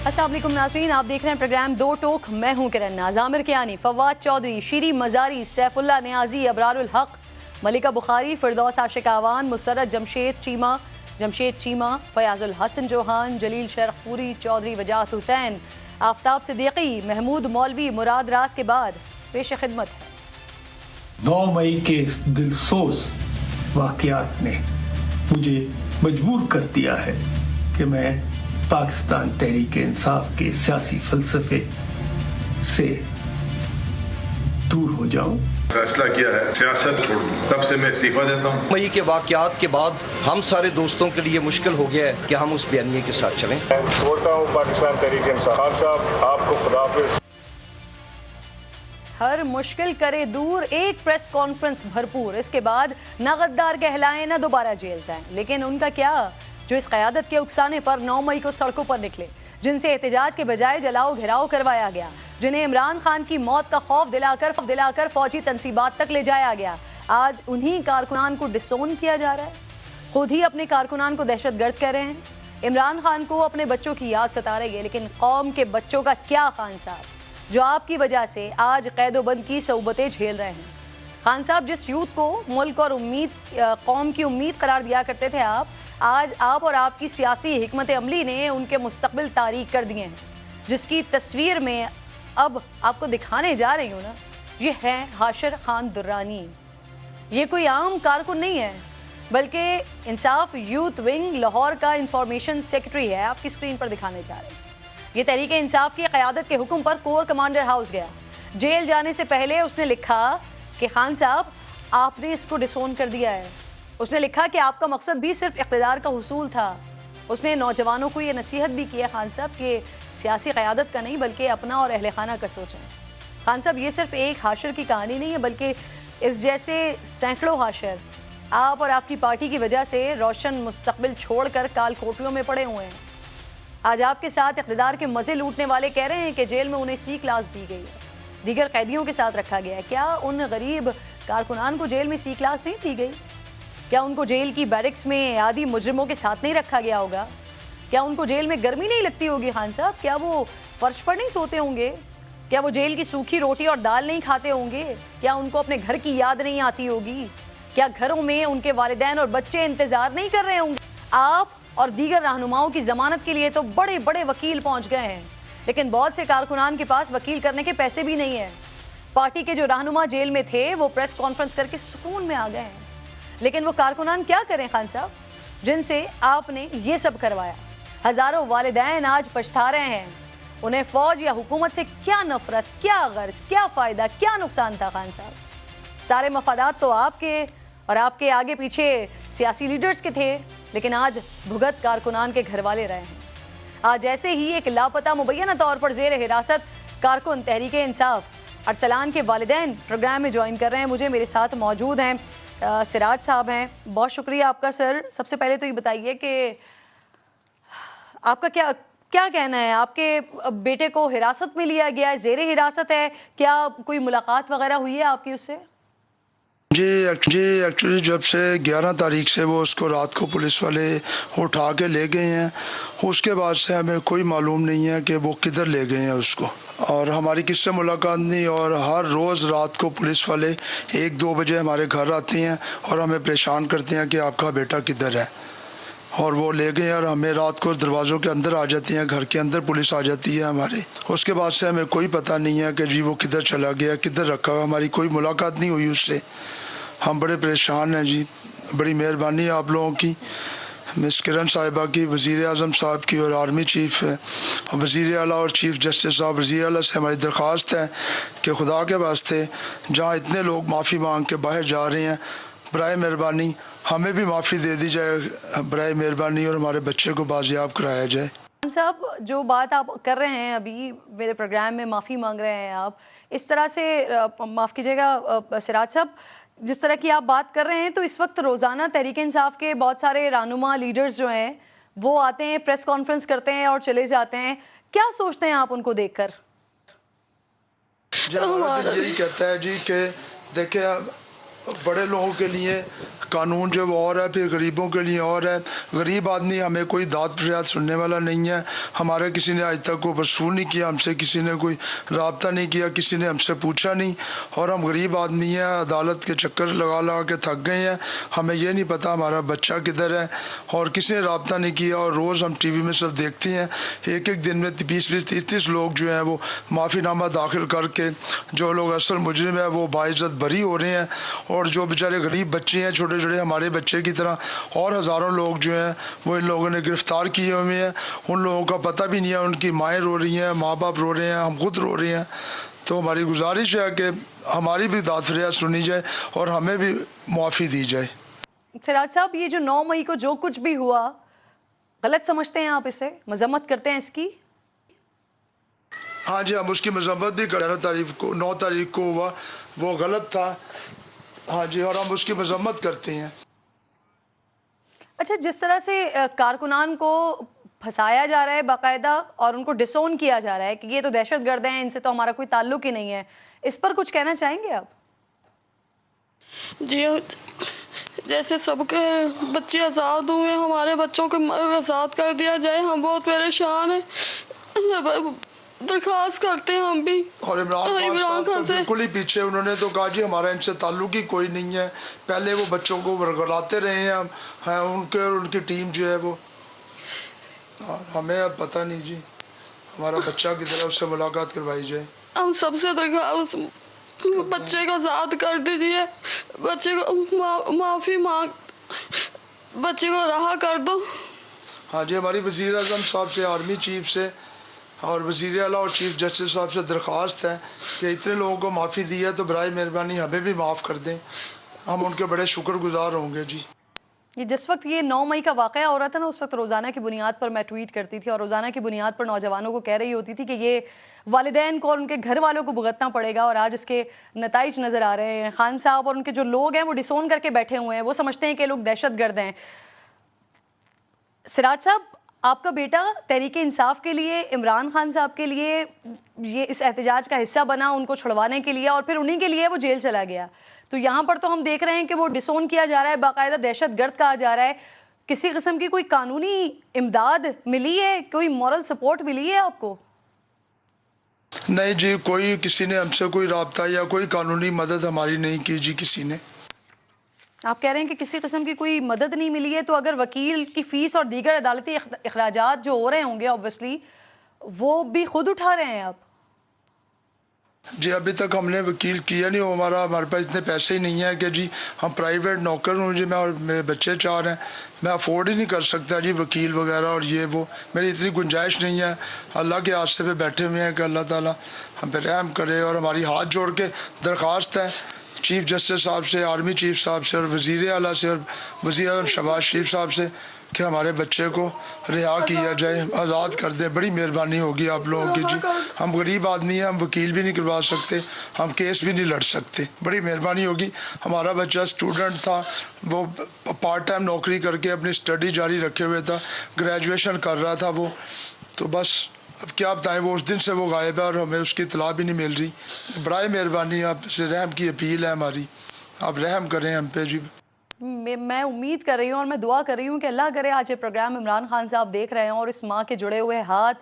अस्सलाम वालेकुम नाज़रीन, आप देख रहे हैं प्रोग्राम दो टोक। मैं हूं किरण नाज़। आमिर कियानी, फवाद चौधरी, शीरी मजारी, सैफुल्ला नियाजी, अबरारुल हक, मलिका बुखारी, फिरदौस आशिक आवान, मुसर्रत जमशेद चीमा, फयाजुल हसन जोहान, जलील शरखपुरी, चौधरी वजाहत हुसैन, आफ्ताब सिद्दीकी, महमूद मौलवी, मुराद राज के बाद पेश खिदमत है। 9 मई के इस दिलसोज वाक़यात ने मुझे मजबूर कर दिया है कि मैं पाकिस्तान तहरीक इंसाफ के सियासी फलसफे से दूर हो जाऊं। फैसला किया है सियासत छोड़ दूं, तब से मैं इस्तीफा देता हूं। मई के वाक़यात के बाद हम सारे दोस्तों के लिए मुश्किल हो गया है कि हम उस बयानिए के साथ चलें। छोड़ता हूं पाकिस्तान तहरीक इंसाफ। खान साहब, आपको खुदाफिज। हर मुश्किल करे दूर, एक प्रेस कॉन्फ्रेंस भरपूर, इसके बाद न गद्दार कहलाएं न दोबारा जेल जाएं। लेकिन उनका क्या जो इस क़यादत के उकसाने पर 9 मई को सड़कों पर निकले, जिनसे एहतजाज के बजाय जलाओ घेराव करवाया गया, जिन्हें इमरान खान की मौत का खौफ दिलाकर फौजी तनसीबात तक ले जाया गया। आज उन्हीं कारकुनान को डिसोन किया जा रहा है। खुद ही अपने कारकुनान को दहशतगर्द कह रहे हैं। इमरान खान को अपने बच्चों की याद सता रही है, लेकिन कौम के बच्चों का क्या खान साहब, जो आपकी वजह से आज कैदोबंद की सऊबतें झेल रहे हैं। खान साहब, जिस यूथ को मुल्क और कौम की उम्मीद करार दिया करते थे आज आप और आपकी सियासी हिकमत अमली ने उनके मुस्तकबिल तारीक कर दिए हैं, जिसकी तस्वीर में अब आपको दिखाने जा रही हूँ ना, ये है हाशिर खान दुर्रानी। ये कोई आम कारकुन नहीं है, बल्कि इंसाफ यूथ विंग लाहौर का इंफॉर्मेशन सेक्रेटरी है। आपकी स्क्रीन पर दिखाने जा रहे हैं। ये तहरीक इंसाफ की क़यादत के हुक्म पर कोर कमांडर हाउस गया। जेल जाने से पहले उसने लिखा कि खान साहब, आपने इसको डिसोन कर दिया है। उसने लिखा कि आपका मकसद भी सिर्फ इक़्तिदार का हुसूल था। उसने नौजवानों को ये नसीहत भी की है खान साहब कि सियासी क़यादत का नहीं बल्कि अपना और अहल खाना का सोचें। खान साहब, ये सिर्फ एक हाशिर की कहानी नहीं है, बल्कि इस जैसे सैकड़ों हाशिर आप और आपकी पार्टी की वजह से रोशन मुस्तकबिल छोड़कर काल कोठरियों में पड़े हुए हैं। आज आपके साथ इक़्तिदार के मज़े लूटने वाले कह रहे हैं कि जेल में उन्हें सी क्लास दी गई है, दीगर कैदियों के साथ रखा गया है। क्या उन गरीब कारकुनान को जेल में सी क्लास नहीं दी गई? क्या उनको जेल की बैरिक्स में आदि मुजरिमों के साथ नहीं रखा गया होगा? क्या उनको जेल में गर्मी नहीं लगती होगी खान साहब? क्या वो फर्श पर नहीं सोते होंगे? क्या वो जेल की सूखी रोटी और दाल नहीं खाते होंगे? क्या उनको अपने घर की याद नहीं आती होगी? क्या घरों में उनके वालिदैन और बच्चे इंतजार नहीं कर रहे होंगे? आप और दीगर रहनुमाओं की जमानत के लिए तो बड़े बड़े वकील पहुंच गए हैं, लेकिन बहुत से कारकुनान के पास वकील करने के पैसे भी नहीं है। पार्टी के जो रहनुमा जेल में थे वो प्रेस कॉन्फ्रेंस करके सुकून में आ गए हैं, लेकिन वो कारकुनान क्या करें खान साहब, जिनसे आपने ये सब करवाया। हजारों वालिदैन आज पछता रहे हैं। उन्हें फौज या हुकूमत से क्या नफरत, क्या गर्ज, क्या फ़ायदा, क्या नुकसान था खान साहब? सारे मफादात तो आपके और आपके आगे पीछे सियासी लीडर्स के थे, लेकिन आज भुगत कारकुनान के घर वाले रहे हैं। आज ऐसे ही एक लापता मुबैना तौर पर जेर हिरासत कारकुन तहरीक इंसाफ अरसलान के वालिदैन प्रोग्राम में ज्वाइन कर रहे हैं। मेरे साथ मौजूद हैं सिराज साहब हैं। बहुत शुक्रिया आपका सर। सबसे पहले तो ये बताइए कि आपका क्या कहना है? आपके बेटे को हिरासत में लिया गया है, जेर हिरासत है, क्या कोई मुलाकात वगैरह हुई है आपकी उससे? जी एक्चुअली जब से 11 तारीख से वो उसको रात को पुलिस वाले उठा के ले गए हैं, उसके बाद से हमें कोई मालूम नहीं है कि वो किधर ले गए हैं उसको, और हमारी किससे मुलाकात नहीं। और हर रोज़ रात को पुलिस वाले 1-2 बजे हमारे घर आते हैं और हमें परेशान करते हैं कि आपका बेटा किधर है, और वो ले गए और हमें रात को दरवाज़ों के अंदर आ जाती हैं, घर के अंदर पुलिस आ जाती है हमारे। उसके बाद से हमें कोई पता नहीं है कि जी वो किधर चला गया, किधर रखा हुआ। हमारी कोई मुलाकात नहीं हुई उससे। हम बड़े परेशान हैं जी। बड़ी मेहरबानी है आप लोगों की, मिस किरण साहिबा की, वज़ीर आज़म साहब की और आर्मी चीफ वज़ीर आला और चीफ जस्टिस साहब वज़ीर आला से हमारी दरख्वास्त है कि खुदा के वास्ते जहाँ इतने लोग माफ़ी मांग के बाहर जा रहे हैं, बराए मेहरबानी हमें भी माफ़ी दे दी जाए, बराए मेहरबानी, और हमारे बच्चे को बाजियाब कराया जाए। साहब, जो बात आप कर रहे हैं अभी मेरे प्रोग्राम में, माफ़ी मांग रहे हैं आप, इस तरह से माफ़ कीजिएगा सिराज साहब, जिस तरह की आप बात कर रहे हैं, तो इस वक्त रोज़ाना तहरीक इंसाफ के बहुत सारे रहनुमा लीडर्स जो हैं वो आते हैं, प्रेस कॉन्फ्रेंस करते हैं और चले जाते हैं। क्या सोचते हैं आप उनको देखकर? हमारा दिल यही कहता है जी कि देखिए, बड़े लोगों के लिए कानून जो वो और है, फिर गरीबों के लिए और है। गरीब आदमी हमें कोई दाद फरियाद सुनने वाला नहीं है। हमारे किसी ने आज तक को वसूल नहीं किया, हमसे किसी ने कोई रब्ता नहीं किया, किसी ने हमसे पूछा नहीं। और हम गरीब आदमी हैं, अदालत के चक्कर लगा लगा के थक गए हैं। हमें ये नहीं पता हमारा बच्चा किधर है, और किसी ने रब्ता नहीं किया। और रोज़ हम टीवी में सब देखते हैं, एक एक दिन में 20-20, 30-30 लोग जो हैं वो माफ़ीनामा दाखिल करके जो लोग असल मुजरिम है वो बाइज्जत बरी हो रहे हैं। और जो बेचारे गरीब बच्चे हैं, छोटे छोटे हमारे बच्चे की तरह और हज़ारों लोग जो हैं वो इन लोगों ने गिरफ़्तार किए हुए हैं। उन लोगों का पता भी नहीं है, उनकी माएँ रो रही हैं, माँ बाप रो रहे हैं, हम खुद रो रहे हैं। तो हमारी गुजारिश है कि हमारी भी दाद फरियाद सुनी जाए और हमें भी मुआफ़ी दी जाए। सिराज साहब, ये जो 9 मई को जो कुछ भी हुआ, गलत समझते हैं आप इसे? मजम्मत करते हैं इसकी? हाँ जी, हम उसकी मजम्मत भी करें। 9 तारीख को हुआ वो गलत था। हाँ जी, और हम उसकी मजम्मत करते हैं। अच्छा, जिस तरह से कारकुनान को फंसाया जा रहा है बाकायदा और उनको डिसोन किया जा रहा है कि ये तो दहशतगर्द हैं, इनसे तो हमारा कोई ताल्लुक ही नहीं है, इस पर कुछ कहना चाहेंगे आप? जी, जैसे सबके बच्चे आज़ाद हुए, हमारे बच्चों को आज़ाद कर दिया जाए। हम बहुत परेशान हैं, दरख्वास्त करते हैं हम भी। और इमरान खान से बिल्कुल ही पीछे, उन्होंने तो कहा जी हमारा इनसे ताल्लुक ही कोई नहीं है। पहले वो बच्चों को वरगलाते रहे हैं, हैं उनके और उनकी टीम जो है वो। और हमें अब पता नहीं जी हमारा बच्चा की तरफ से मुलाकात करवाई जाए। हम सबसे दरख्वास्त, बच्चे को आज़ाद कर दीजिए, बच्चे को माफ़ी मांग, बच्चे को रहा कर दो। हाँ जी, हमारी वज़ीर आज़म साहब से, आर्मी चीफ से और वज़ीर आला और चीफ जस्टिस साहब से दरख्वास्त है कि इतने लोगों को माफ़ी दी है तो बराए मेहरबानी हमें भी माफ़ कर दें। हम उनके बड़े शुक्रगुजार होंगे जी। ये जिस वक्त ये 9 मई का वाक़या हो रहा था ना, उस वक्त रोज़ाना की बुनियाद पर मैं ट्वीट करती थी और रोज़ाना की बुनियाद पर नौजवानों को कह रही होती थी कि ये वालिदैन को और उनके घर वालों को भुगतना पड़ेगा। और आज इसके नताइज नज़र आ रहे हैं। खान साहब और उनके जो लोग हैं वो डिसोन करके बैठे हुए हैं, वो समझते हैं कि लोग दहशतगर्द हैं। सिराज साहब, आपका बेटा तहरीक इंसाफ के लिए, इमरान खान साहब के लिए ये इस एहतजाज का हिस्सा बना, उनको छुड़वाने के लिए, और फिर उन्हीं के लिए वो जेल चला गया। तो यहाँ पर तो हम देख रहे हैं कि वो डिसोन किया जा रहा है, बाकायदा दहशतगर्द कहा जा रहा है। किसी किस्म की कोई कानूनी इमदाद मिली है, कोई मॉरल सपोर्ट मिली है आपको? नहीं जी, कोई किसी ने हमसे कोई राब्ता या कोई कानूनी मदद हमारी नहीं की जी किसी ने। आप कह रहे हैं कि किसी किस्म की कोई मदद नहीं मिली है, तो अगर वकील की फीस और दीगर अदालती अखराजात जो हो रहे होंगे ऑब्वियसली वो भी खुद उठा रहे हैं आप? जी, अभी तक हमने वकील किया नहीं। हमारे पास इतने पैसे ही नहीं है कि जी हम प्राइवेट नौकर हूँ जी, मैं और मेरे बच्चे 4 हैं, मैं अफोर्ड ही नहीं कर सकता जी वकील वगैरह और ये वो, मेरी इतनी गुंजाइश नहीं है। अल्लाह के आस्ते पे बैठे हुए हैं कि अल्लाह ताला हम पे रहम करे। और हमारी हाथ जोड़ के दरख्वास्त है चीफ जस्टिस साहब से, आर्मी चीफ साहब से और वज़ीर आला से और वज़ीर आज़म शहबाज शरीफ साहब से कि हमारे बच्चे को रिहा किया जाए, आज़ाद कर दे। बड़ी मेहरबानी होगी आप लोगों की जी। हम गरीब आदमी हैं, हम वकील भी नहीं करवा सकते, हम केस भी नहीं लड़ सकते। बड़ी मेहरबानी होगी। हमारा बच्चा स्टूडेंट था, वो पार्ट टाइम नौकरी करके अपनी स्टडी जारी रखे हुए था, ग्रेजुएशन कर रहा था वो। तो बस अब क्या बताएं, वो उस दिन से वो गायब है और हमें उसकी इतला भी नहीं मिल रही। बराए मेहरबानी आपसे रहम की अपील है हमारी, आप रहम करें हम पे जी। मैं उम्मीद कर रही हूँ और मैं दुआ कर रही हूँ कि अल्लाह करे आज ये प्रोग्राम इमरान खान साहब देख रहे हों और इस माँ के जुड़े हुए हाथ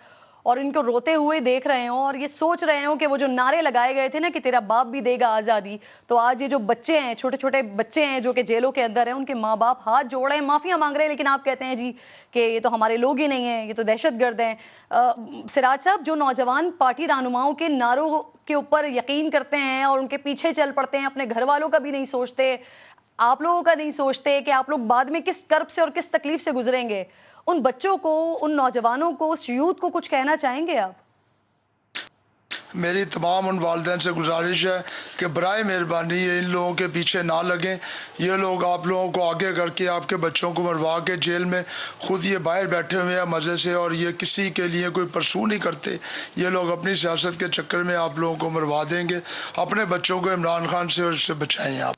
और इनको रोते हुए देख रहे हों और ये सोच रहे हों कि वो जो नारे लगाए गए थे ना कि तेरा बाप भी देगा आज़ादी, तो आज ये जो बच्चे हैं, छोटे छोटे बच्चे हैं जो कि जेलों के अंदर हैं, उनके माँ बाप हाथ जोड़ रहे हैं, माफ़ियाँ मांग रहे हैं, लेकिन आप कहते हैं जी कि ये तो हमारे लोग ही नहीं हैं, ये तो दहशतगर्द हैं। सिराज साहब, जो नौजवान पार्टी रहनुमाओं के नारों के ऊपर यकीन करते हैं और उनके पीछे चल पड़ते हैं, अपने घर वालों का भी नहीं सोचते, आप लोगों का नहीं सोचते कि आप लोग बाद में किस कर्ब से और किस तकलीफ से गुजरेंगे, उन बच्चों को, उन नौजवानों को, उस यूथ को कुछ कहना चाहेंगे आप? मेरी तमाम उन वालिदैन से गुजारिश है कि बराए मेहरबानी इन लोगों के पीछे ना लगें। ये लोग आप लोगों को आगे करके आपके बच्चों को मरवा के जेल में खुद ये बाहर बैठे हुए हैं मज़े से, और ये किसी के लिए कोई परसू नहीं करते। ये लोग अपनी सियासत के चक्कर में आप लोगों को मरवा देंगे। अपने बच्चों को इमरान खान से और इससे बचाएं आप।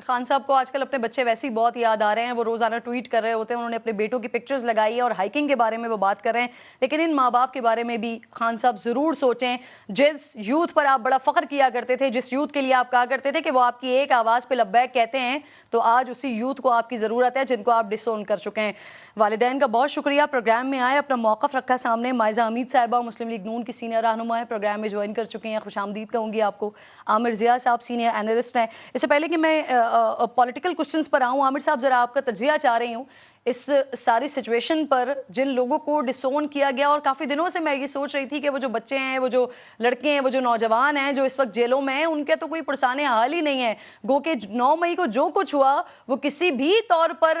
خان صاحب کو آج کل اپنے بچے ویسے ہی بہت یاد آ رہے ہیں, وہ روزانہ ٹویٹ کر رہے ہوتے ہیں, انہوں نے اپنے بیٹوں کی پکچرز لگائی ہے اور ہائکنگ کے بارے میں وہ بات کر رہے ہیں, لیکن ان ماں باپ کے بارے میں بھی خان صاحب ضرور سوچیں. جس یوتھ پر آپ بڑا فخر کیا کرتے تھے, جس یوتھ کے لیے آپ کہا کرتے تھے کہ وہ آپ کی ایک آواز پہ لبیک کہتے ہیں, تو آج اسی یوتھ کو آپ کی ضرورت ہے جن کو آپ ڈسون کر چکے ہیں. والدین کا بہت شکریہ, پروگرام میں آئے, اپنا موقف رکھا سامنے. مائزہ حمید صاحبہ مسلم لیگ نون کی سینئر رہنما ہے, پروگرام میں جوائن کر چکی ہیں, خوش آمدید کہوں گی آپ کو. عامر ضیاء صاحب سینئر اینالسٹ ہیں. اس سے پہلے کہ میں پولیٹیکل کوسچنز پر آؤں, عامر صاحب ذرا آپ کا تجزیہ چاہ رہی ہوں اس ساری سچویشن پر جن لوگوں کو ڈسون کیا گیا. اور کافی دنوں سے میں یہ سوچ رہی تھی کہ وہ جو بچے ہیں, وہ جو لڑکے ہیں, وہ جو نوجوان ہیں جو اس وقت جیلوں میں ہیں, ان کے تو کوئی پرسان حال ہی نہیں ہے. گو کہ 9 مئی کو جو کچھ ہوا وہ کسی بھی طور پر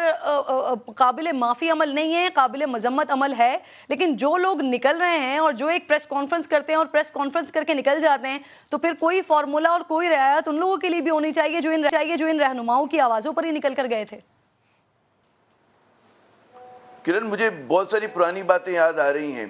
قابل معافی عمل نہیں ہے, قابل مذمت عمل ہے. لیکن جو لوگ نکل رہے ہیں اور جو ایک پریس کانفرنس کرتے ہیں اور پریس کانفرنس کر کے نکل جاتے ہیں, تو پھر کوئی فارمولا اور کوئی رعایت ان لوگوں کے لیے بھی ہونی چاہیے جو ان رہنماؤں کی آوازوں پر ہی نکل کر گئے تھے. کرن, مجھے بہت ساری پرانی باتیں یاد آ رہی ہیں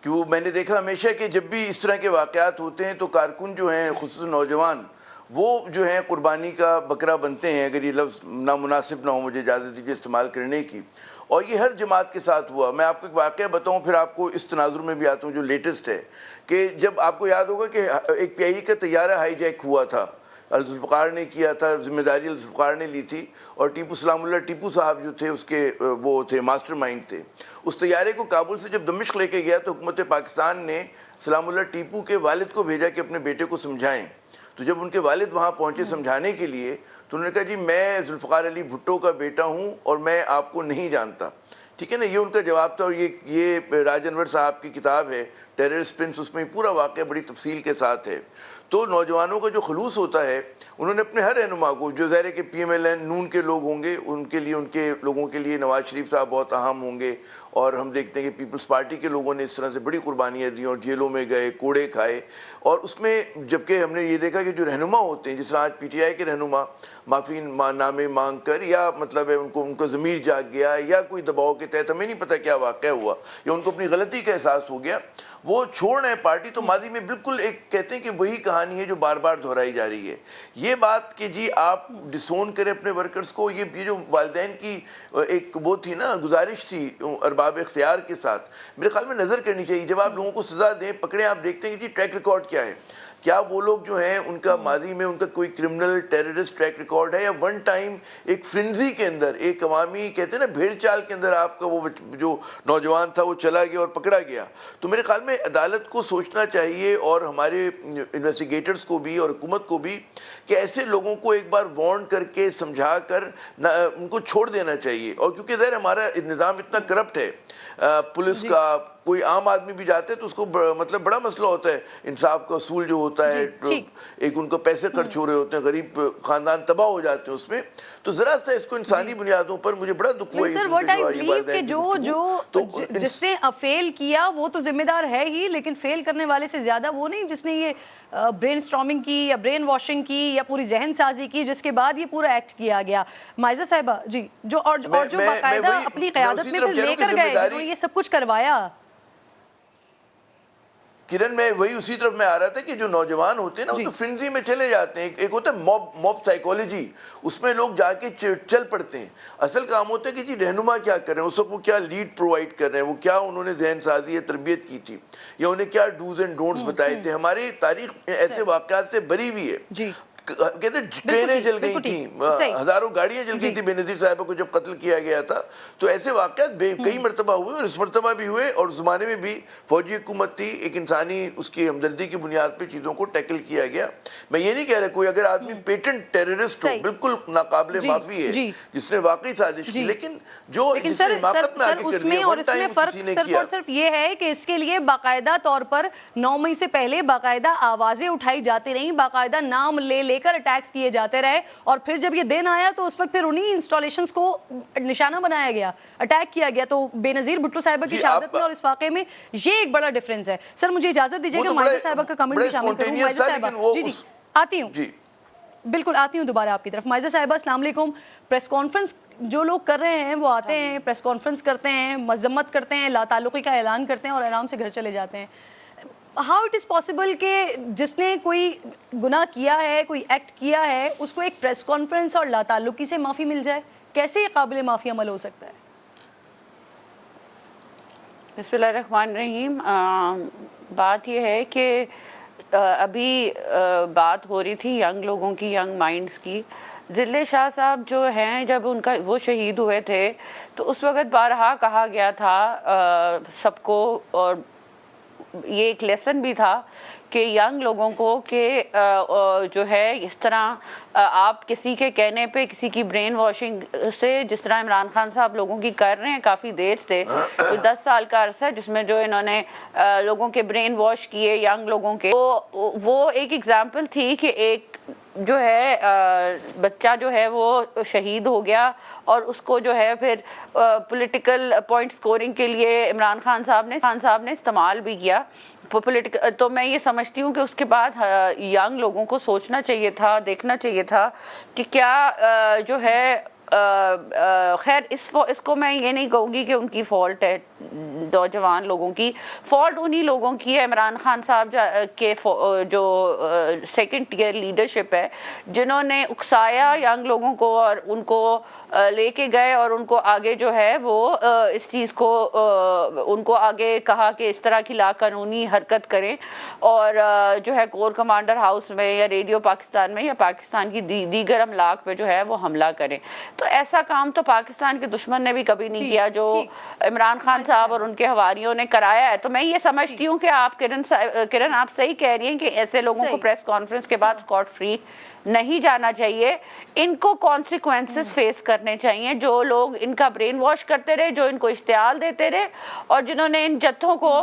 کہ وہ میں نے دیکھا ہمیشہ کہ جب بھی اس طرح کے واقعات ہوتے ہیں تو کارکن جو ہیں, خصوصاً نوجوان, وہ جو ہیں قربانی کا بکرا بنتے ہیں. اگر یہ لفظ نامناسب نہ ہو, مجھے اجازت دیجیے استعمال کرنے کی. اور یہ ہر جماعت کے ساتھ ہوا. میں آپ کو ایک واقعہ بتاؤں, پھر آپ کو اس تناظر میں بھی آتا ہوں جو لیٹسٹ ہے, کہ جب آپ کو یاد ہوگا کہ ایک PIA کا طیارہ ہائی جیک ہوا تھا, ذوالفقار نے کیا تھا, ذمہ داری ذوالفقار نے لی تھی, اور ٹیپو سلام اللہ ٹیپو صاحب جو تھے اس کے وہ تھے ماسٹر مائنڈ تھے. اس طیارے کو کابل سے جب دمشق لے کے گیا تو حکومت پاکستان نے سلام اللہ ٹیپو کے والد کو بھیجا کہ اپنے بیٹے کو سمجھائیں. تو جب ان کے والد وہاں پہنچے سمجھانے کے لیے, تو انہوں نے کہا جی میں ذوالفقار علی بھٹو کا بیٹا ہوں اور میں آپ کو نہیں جانتا. ٹھیک ہے نا, یہ ان کا جواب تھا. اور یہ راج انور صاحب کی کتاب ہے ٹیررسٹ پرنس, اس میں پورا واقعہ بڑی تفصیل کے ساتھ ہے. تو نوجوانوں کا جو خلوص ہوتا ہے, انہوں نے اپنے ہر رہنما کو, جو ظاہر ہے کہ PMLN نون کے لوگ ہوں گے, ان کے لیے, ان کے لوگوں کے لیے نواز شریف صاحب بہت اہم ہوں گے, اور ہم دیکھتے ہیں کہ پیپلز پارٹی کے لوگوں نے اس طرح سے بڑی قربانیاں دی اور جیلوں میں گئے, کوڑے کھائے. اور اس میں جبکہ ہم نے یہ دیکھا کہ جو رہنما ہوتے ہیں, جس طرح آج PTI کے رہنما معافی نامے مانگ کر, یا مطلب ہے ان کو ضمیر جاگ گیا, یا کوئی دباؤ کے تحت, ہمیں نہیں پتہ کیا واقعہ ہوا, یا ان کو اپنی غلطی کا احساس ہو گیا, وہ چھوڑ رہے ہیں پارٹی. تو ماضی میں بالکل ایک کہتے ہیں کہ وہی کہانی ہے جو بار بار دہرائی جا رہی ہے. یہ بات کہ جی آپ ڈسون کریں اپنے ورکرز کو, یہ جو والدین کی ایک وہ تھی نا, گزارش تھی ارباب اختیار کے ساتھ, میرے خیال میں نظر کرنی چاہیے. جب آپ لوگوں کو سزا دیں, پکڑیں, آپ دیکھتے ہیں کہ جی ٹریک ریکارڈ کیا ہے. کیا وہ لوگ جو ہیں ان کا ماضی میں ان کا کوئی کرمنل ٹیررسٹ ٹریک ریکارڈ ہے, یا ون ٹائم ایک فرنزی کے اندر, ایک عوامی کہتے ہیں نا بھیڑ چال کے اندر آپ کا وہ جو نوجوان تھا وہ چلا گیا اور پکڑا گیا. تو میرے خیال میں عدالت کو سوچنا چاہیے, اور ہمارے انویسٹیگیٹرز کو بھی اور حکومت کو بھی, کہ ایسے لوگوں کو ایک بار وارن کر کے سمجھا کر ان کو چھوڑ دینا چاہیے. اور کیونکہ ظاہر ہمارا نظام اتنا کرپٹ ہے, پولیس کا, کوئی عام آدمی بھی جاتے ہیں تو اس کو مطلب بڑا مسئلہ ہوتا ہے, انصاف کا اصول جو ہوتا ہے, ایک ان کو پیسے خرچ ہو رہے ہوتے ہیں, غریب خاندان تباہ ہو جاتے ہیں اس میں. تو ذرا سا اس کو انسانی بنیادوں پر مجھے بڑا دکھ ہوا. جس نے فیل کیا وہ تو ذمہ دار ہے ہی, لیکن فیل کرنے والے سے زیادہ وہ نہیں جس نے یہ برین سٹارمنگ کی یا برین واشنگ کی یا پوری ذہن سازی کی, جس کے بعد یہ پورا ایکٹ کیا گیا. مائزہ صاحبہ جی, جو باقاعدہ اپنی قیادت میں پھر لے کر گئے, جنہوں نے یہ سب کچھ کروایا. کرن, میں وہی اسی طرف میں آ رہا تھا کہ جو نوجوان ہوتے ہیں نا, وہ تو فرنزی میں چلے جاتے ہیں. ایک ہوتا ہے موب سائیکولوجی, اس میں لوگ جا کے چل پڑتے ہیں. اصل کام ہوتا ہے کہ جی رہنما کیا کر رہے ہیں, اس وقت وہ کیا لیڈ پرووائڈ کر رہے ہیں, وہ کیا انہوں نے ذہن سازی یا تربیت کی تھی, یا انہیں کیا ڈوز اینڈ ڈونٹس بتائے تھے. ہماری تاریخ ایسے واقعات سے بھری ہوئی ہے. کہتے ٹرینیں جل گئی تھیں, ہزاروں گاڑیاں جل گئی تھی بے نظیر صاحبہ کو جب قتل کیا گیا تھا. تو ایسے واقعات کئی مرتبہ ہوئے, اور اس مرتبہ بھی ہوئے, اور اس زمانے میں بھی فوجی حکومت تھی, ایک انسانی اس کی ہمدردی کی بنیاد پہ چیزوں کو ٹیکل کیا گیا. میں یہ نہیں کہہ رہا کوئی اگر آدمی پیٹنٹ ٹیررسٹ ہو, بالکل ناقابل معافی ہے جس نے واقعی سازش کی, لیکن جو جس نے حماقت میں آگے کر دیا, ون ٹائم کسی نے کیا. صرف یہ ہے کہ اس کے لیے باقاعدہ طور پر 9 مئی سے پہلے باقاعدہ آوازیں اٹھائی جاتی رہیں, باقاعدہ نام لے کر اٹیکس کیے جاتے رہے, اور پھر جب یہ دن آیا تو اس وقت پھر انہی انسٹالیشنز کو نشانہ بنایا گیا, اٹیک کیا گیا. تو بے نظیر بھٹو صاحبہ کی شہادت میں اور اس واقعے میں یہ ایک بڑا ڈیفرنس ہے. سر مجھے اجازت دیجیے کہ مائزہ صاحبہ کا کمنٹ بھی شامل کروں. مائزہ صاحبہ جی آتی ہوں, بالکل آتی ہوں دوبارہ آپ کی طرف. مائزہ صاحبہ السلام علیکم. پریس کانفرنس جو لوگ کر رہے ہیں وہ آتے ہیں, پریس کانفرنس کرتے ہیں, مذمت کرتے ہیں, لا تعلقی کا اعلان کرتے ہیں اور آرام سے گھر چلے جاتے ہیں. हाउ इट इज़ पॉसिबल कि जिसने कोई गुनाह किया है, कोई एक्ट किया है, उसको एक प्रेस कॉन्फ्रेंस और लाताल्लुकी से माफ़ी मिल जाए? कैसे ये काबिल माफ़ी अमल हो सकता है? बिस्मिल्लाहिर्रहमानिर्रहीम। बात ये है कि अभी बात हो रही थी यंग लोगों की, यंग माइंड्स की। जिले शाह साहब जो हैं, जब उनका वो शहीद हुए थे तो उस वक़्त बारहा कहा गया था सबको, और ये एक लेसन भी था कि यंग लोगों को कि जो है इस तरह आप किसी के कहने पे, किसी की ब्रेन वॉशिंग से, जिस तरह इमरान खान साहब लोगों की कर रहे हैं काफ़ी देर से, तो 10 साल का अरसा जिसमें जो इन्होंने लोगों के ब्रेन वॉश किए यंग लोगों के, तो वो एक एग्जाम्पल थी कि एक जो है बच्चा जो है वो शहीद हो गया और उसको जो है फिर पॉलिटिकल पॉइंट स्कोरिंग के लिए इमरान खान साहब ने इस्तेमाल भी किया पॉलिटिकल। तो मैं ये समझती हूँ कि उसके बाद यंग लोगों को सोचना चाहिए था, देखना चाहिए था कि क्या जो है खैर इसको मैं ये नहीं कहूँगी कि उनकी फॉल्ट है, नौजवान लोगों की फॉल्ट उन्हीं लोगों की है, इमरान खान साहब के जो सेकंड टियर लीडरशिप है, जिन्होंने उकसाया यंग लोगों को और उनको लेके गए और उनको आगे जो है वो इस चीज़ को उनको आगे कहा कि इस तरह की लाकानूनी हरकत करें और जो है कोर कमांडर हाउस में या रेडियो पाकिस्तान में या पाकिस्तान की दीगर अमलाक पे जो है वो हमला करें। तो ऐसा काम तो पाकिस्तान के दुश्मन ने भी कभी नहीं किया जो इमरान खान साहब और उनके हवारियों ने कराया है। तो मैं ये समझती हूँ कि आप किरण आप सही कह रही हैं कि ऐसे लोगों को प्रेस कॉन्फ्रेंस के बाद स्कॉट फ्री नहीं जाना चाहिए, इनको कॉन्सिक्वेंसेस फेस करने चाहिए। जो लोग इनका ब्रेन वॉश करते रहे, जो इनको इश्तियाल देते रहे और जिन्होंने इन जत्थों को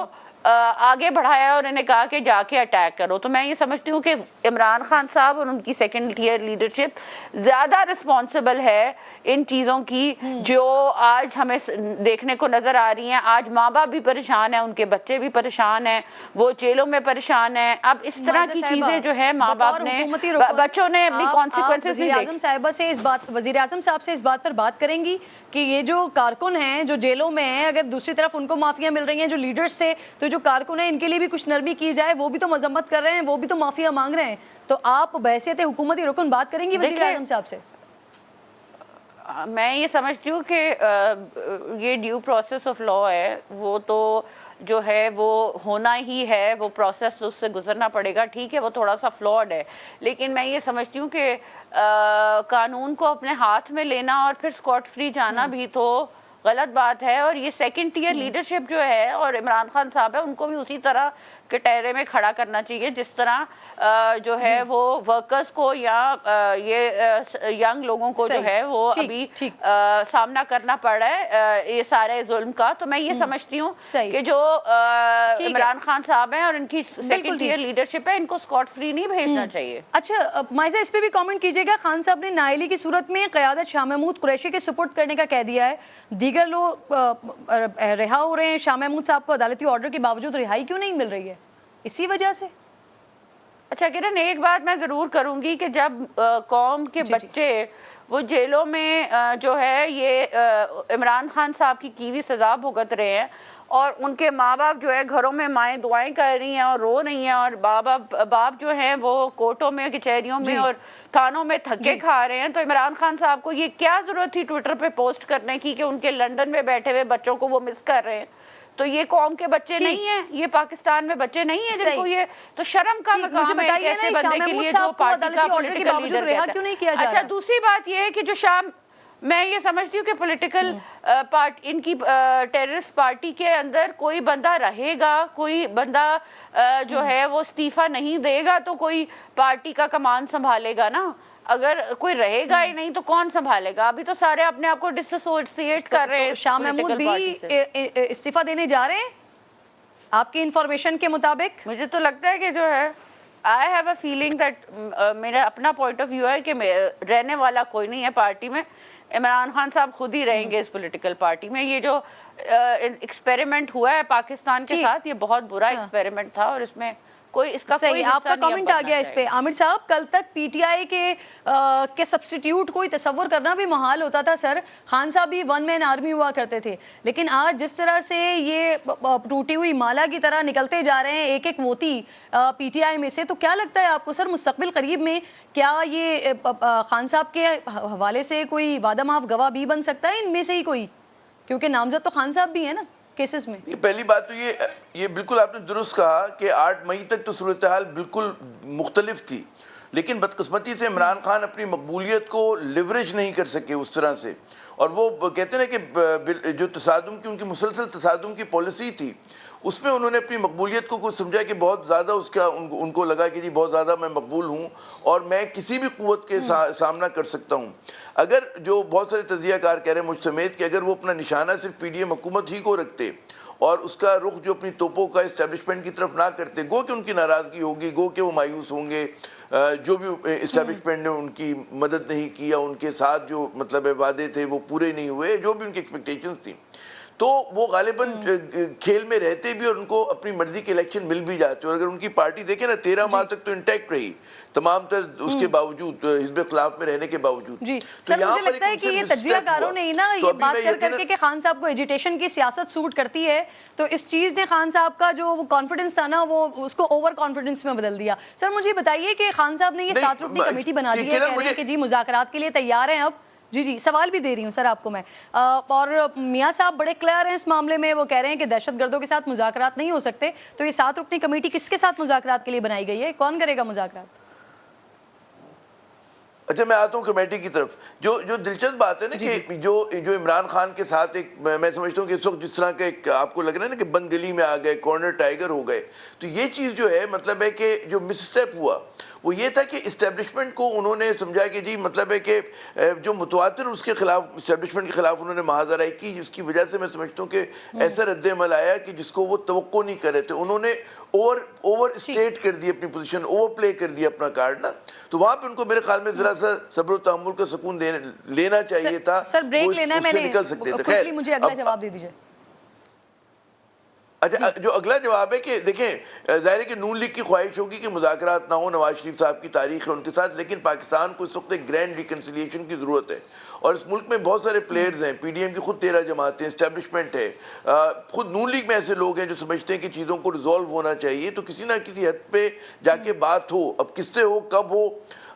आगे बढ़ाया और इन्हें कहा कि जाके अटैक करो, तो मैं ये समझती हूँ कि इमरान खान साहब और उनकी सेकंड टियर लीडरशिप ज़्यादा रिस्पॉन्सिबल है इन चीज़ों की जो आज हमें देखने को नज़र आ रही हैं। आज माँ बाप भी परेशान हैं, उनके बच्चे भी परेशान हैं, वो जेलों में परेशान हैं। अब इस तरह की चीज़ें जो है माँ बाप ने, बच्चों ने अपनी कॉन्सिक्वेंसेस नहीं देखी। साहिबा से इस बात, वज़ीर आज़म साहब से इस बात पर बात करेंगी कि ये जो कारकुन हैं जो जेलों में हैं, अगर दूसरी तरफ उनको माफिया मिल रही हैं जो लीडर्स से, तो जो कारकुन हैं इनके लिए भी कुछ नरमी की जाए। वो भी तो मजम्मत कर रहे हैं, वो भी तो माफिया मांग रहे हैं। तो आप बहसियत हुकूमती रुकन बात करेंगी वज़ीर आज़म साहब से? मैं ये समझती हूँ कि ये ड्यू प्रोसेस ऑफ लॉ है, वो तो जो है वो होना ही है, वो प्रोसेस उससे गुजरना पड़ेगा। ठीक है, वो थोड़ा सा फ्लॉड है, लेकिन मैं ये समझती हूँ कि कानून को अपने हाथ में लेना और फिर स्कॉट फ्री जाना भी तो गलत बात है। और ये सेकंड टियर लीडरशिप जो है और इमरान खान साहब है, उनको भी उसी तरह के टहरे में खड़ा करना चाहिए जिस तरह जो है वो वर्कर्स को या ये यंग लोगों को जो है वो अभी सामना करना पड़ रहा है ये सारे जुल्म का। तो मैं ये समझती हूँ कि जो इमरान खान साहब हैं और इनकी सेकंड टियर लीडरशिप है, इनको स्कॉट फ्री नहीं भेजना चाहिए। अच्छा माइजा, इस पे भी कमेंट कीजिएगा। खान साहब ने नाइली की सूरत में क़यादत शाह महमूद कुरैशी के सुपुर्द करने का कह दिया है। दीगर लोग रिहा हो रहे हैं, शाह महमूद साहब को अदालती ऑर्डर के बावजूद रिहाई क्यों नहीं मिल रही है? इसी वजह से। अच्छा किरण, एक बात मैं ज़रूर करूँगी कि जब कौम के बच्चे वो जेलों में जो है ये इमरान खान साहब की हुई सज़ा भुगत रहे हैं और उनके माँ बाप जो है घरों में माएँ दुआएं कर रही हैं और रो रही हैं और बाप जो हैं वो कोर्टों में, कचहरियों में और थानों में थके खा रहे हैं, तो इमरान खान साहब को ये क्या ज़रूरत थी ट्विटर पे पोस्ट करने की कि उनके लंदन में बैठे हुए बच्चों को वो मिस कर रहे हैं? तो ये कौम के बच्चे नहीं हैं, ये पाकिस्तान में बच्चे नहीं हैं जिनको ये, तो शर्म का मकाम है ऐसे बंदे के लिए जो पार्टी का पॉलिटिकल लीडर कहता है। अच्छा, दूसरी बात ये है कि जो शाम, मैं ये समझती हूँ कि पॉलिटिकल पार्टी, इनकी टेररिस्ट पार्टी के अंदर कोई बंदा रहेगा, कोई बंदा जो है वो इस्तीफा नहीं देगा तो कोई पार्टी का कमान संभालेगा ना। अगर कोई रहेगा ही नहीं तो कौन संभालेगा? अभी तो सारे अपने आप को डिसोसिएट कर रहे हैं। शाह महमूद भी इस्तीफा देने जा रहे हैं आपकी इंफॉर्मेशन के मुताबिक? मुझे तो लगता है कि जो है, I have a feeling that, मेरा अपना पॉइंट ऑफ व्यू है कि रहने वाला कोई नहीं है पार्टी में। इमरान खान साहब खुद ही रहेंगे इस पॉलिटिकल पार्टी में। ये जो एक्सपेरिमेंट हुआ है पाकिस्तान के साथ, ये बहुत बुरा एक्सपेरिमेंट था और इसमें کوئی اس کا کوئی صحیح. آپ کا کامنٹ آ گیا اس پہ. عامر صاحب, کل تک پی ٹی آئی کے سبسٹیٹیوٹ کوئی تصور کرنا بھی محال ہوتا تھا سر. خان صاحب بھی ون مین آرمی ہوا کرتے تھے, لیکن آج جس طرح سے یہ ٹوٹی ہوئی مالا کی طرح نکلتے جا رہے ہیں ایک ایک موتی پی ٹی آئی میں سے, تو کیا لگتا ہے آپ کو سر مستقبل قریب میں کیا یہ خان صاحب کے حوالے سے کوئی وعدہ معاف گواہ بھی بن سکتا ہے ان میں سے ہی کوئی, کیونکہ نامزد تو خان صاحب بھی ہیں نا کیسز میں؟ پہلی بات تو یہ بالکل آپ نے درست کہا کہ 8 مئی تک تو صورتحال بالکل مختلف تھی, لیکن بدقسمتی سے عمران خان اپنی مقبولیت کو لیوریج نہیں کر سکے اس طرح سے, اور وہ کہتے ہیں کہ جو تصادم کی ان کی مسلسل تصادم کی پالیسی تھی اس میں انہوں نے اپنی مقبولیت کو کچھ سمجھا کہ بہت زیادہ اس کا ان کو لگا کہ جی بہت زیادہ میں مقبول ہوں اور میں کسی بھی قوت کے سامنا کر سکتا ہوں. اگر جو بہت سارے تجزیہ کار کہہ رہے ہیں مجھ سمیت کہ اگر وہ اپنا نشانہ صرف پی ڈی ایم حکومت ہی کو رکھتے اور اس کا رخ جو اپنی توپوں کا اسٹیبلشمنٹ کی طرف نہ کرتے, گو کہ ان کی ناراضگی ہوگی, گو کہ وہ مایوس ہوں گے, جو بھی اسٹیبلشمنٹ نے ان کی مدد نہیں کی یا ان کے ساتھ جو مطلب وعدے تھے وہ پورے نہیں ہوئے, جو بھی ان کی ایکسپیکٹیشنز تھیں, تو وہ غالباً کھیل میں رہتے بھی اور ان کو اپنی مرضی کے الیکشن مل بھی جاتے. اور اگر ان کی پارٹی دیکھیں نا 13 ماہ تک تو انٹیکٹ رہی تمام تر اس کے باوجود, حزب اختلاف میں رہنے کے باوجود. جی سر, مجھے لگتا ہے کہ یہ تجزیہ کاروں نے نا یہ بات کر کے کہ خان صاحب کو ایجیٹیشن کی سیاست سوٹ کرتی ہے, تو اس چیز نے خان صاحب کا جو کانفیڈنس تھا نا وہ اس کو اوور کانفیڈنس میں بدل دیا. سر مجھے بتائیے کہ خان صاحب نے یہ 7 رکنی کمیٹی بنا دی ہے, کہہ رہے ہیں کہ جی مذاکرات کے لیے تیار ہیں اب. جی سوال بھی دے رہی ہوں سر آپ کو میں, اور میاں صاحب بڑے کلیئر ہیں اس معاملے میں, وہ کہہ رہے ہیں کہ دہشت گردوں کے ساتھ مذاکرات نہیں ہو سکتے. تو یہ 7 رکنی کمیٹی کس کے ساتھ مذاکرات کے لیے بنائی گئی ہے, کون کرے گا مذاکرات؟ اچھا میں آتا ہوں کمیٹی کی طرف. جو دلچسپ بات ہے نا کہ جو عمران خان کے ساتھ ایک میں سمجھتا ہوں کہ اس وقت جس طرح کا ایک آپ کو لگ رہا ہے نا کہ بند گلی میں آ گئے, کارنر ٹائیگر ہو گئے, تو یہ چیز جو ہے مطلب ہے کہ جو مس اسٹیپ ہوا وہ یہ تھا کہ اسٹیبلشمنٹ کو انہوں نے سمجھا کہ جی مطلب ہے کہ جو متواتر اس کے خلاف اسٹیبلشمنٹ کے خلاف انہوں نے محاذرائی کی, جس کی وجہ سے میں سمجھتا ہوں کہ ایسا رد عمل آیا کہ جس کو وہ توقع نہیں کر رہے تھے. انہوں نے اوور اسٹیٹ کر دی اپنی پوزیشن, اوور پلے کر دیا اپنا کارڈ نا, تو وہاں پہ ان کو میرے خیال میں ذرا سا صبر و تحمل کا سکون لینا چاہیے تھا. سر بریک لینا ہے, میں نے نکل سکتے تھے. خیر مجھے اگلا جواب دے دیجیے. اچھا جو اگلا جواب ہے کہ دیکھیں ظاہر ہے کہ نون لیگ کی خواہش ہوگی کہ مذاکرات نہ ہو, نواز شریف صاحب کی تاریخ ہے ان کے ساتھ, لیکن پاکستان کو اس وقت ایک گرینڈ ریکنسیلیشن کی ضرورت ہے. اور اس ملک میں بہت سارے پلیئرز ہیں, پی ڈی ایم کی خود 13 جماعتیں, اسٹیبلشمنٹ ہے, خود نون لیگ میں ایسے لوگ ہیں جو سمجھتے ہیں کہ چیزوں کو ریزالو ہونا چاہیے, تو کسی نہ کسی حد پہ جا کے بات ہو. اب کس سے ہو, کب ہو,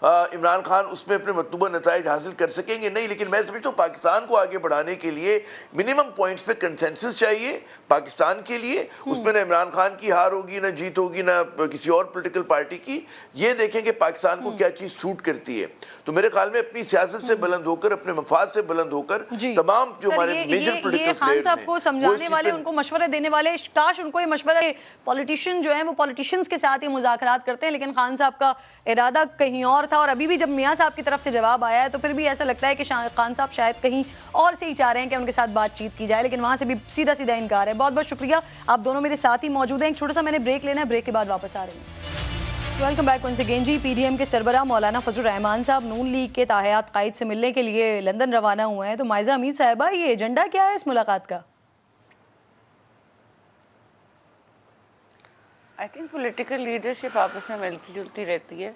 عمران خان اس میں اپنے مطلوبہ نتائج حاصل کر سکیں گے نہیں, لیکن میں سمجھتا ہوں پاکستان کو آگے بڑھانے کے لیے منیمم پوائنٹس پہ کنسنسس چاہیے پاکستان کے لیے. اس میں نہ عمران خان کی ہار ہوگی, نہ جیت ہوگی, نہ کسی اور پولیٹیکل پارٹی کی. یہ دیکھیں کہ پاکستان کو کیا چیز سوٹ کرتی ہے. تو میرے خیال میں اپنی سیاست سے بلند ہو کر, اپنے مفاد سے بلند ہو کر تمام جو ہمارے میجر پولیٹیکل خان صاحب کو سمجھانے والے, ان کو مشورے دینے والے, کاش ان کو یہ مشورہ, پولیٹیشین جو ہیں وہ پولیٹیشینز کے ساتھ ہی مذاکرات کرتے ہیں, لیکن خان صاحب کا ارادہ کہیں اور تھا. اور ابھی بھی جب میاں صاحب کی طرف سے جواب آیا ہے تو پھر بھی ایسا لگتا ہے کہ خان صاحب شاید کہیں اور سے ہی چاہ رہے ہیں کہ ان کے ساتھ بات چیت کی جائے, لیکن وہاں سے بھی سیدھا انکار ہے. بہت بہت شکریہ, آپ دونوں میرے ساتھ ہی موجود ہیں. ایک چھوٹا سا میں نے بریک لینا ہے, بریک کے بعد واپس آ رہے ہیں. Welcome back once again. جی پی ڈی ایم کے سربراہ مولانا فضل الرحمان صاحب نون لیگ کے تاحیات قائد سے ملنے کے لیے لندن روانہ ہوئے ہیں. تو مائزہ امین صاحبہ, یہ ایجنڈا کیا ہے اس ملاقات کا؟ آئی تھنک پولیٹیکل لیڈرشپ آپس میں ملتی جلتی رہتی ہے,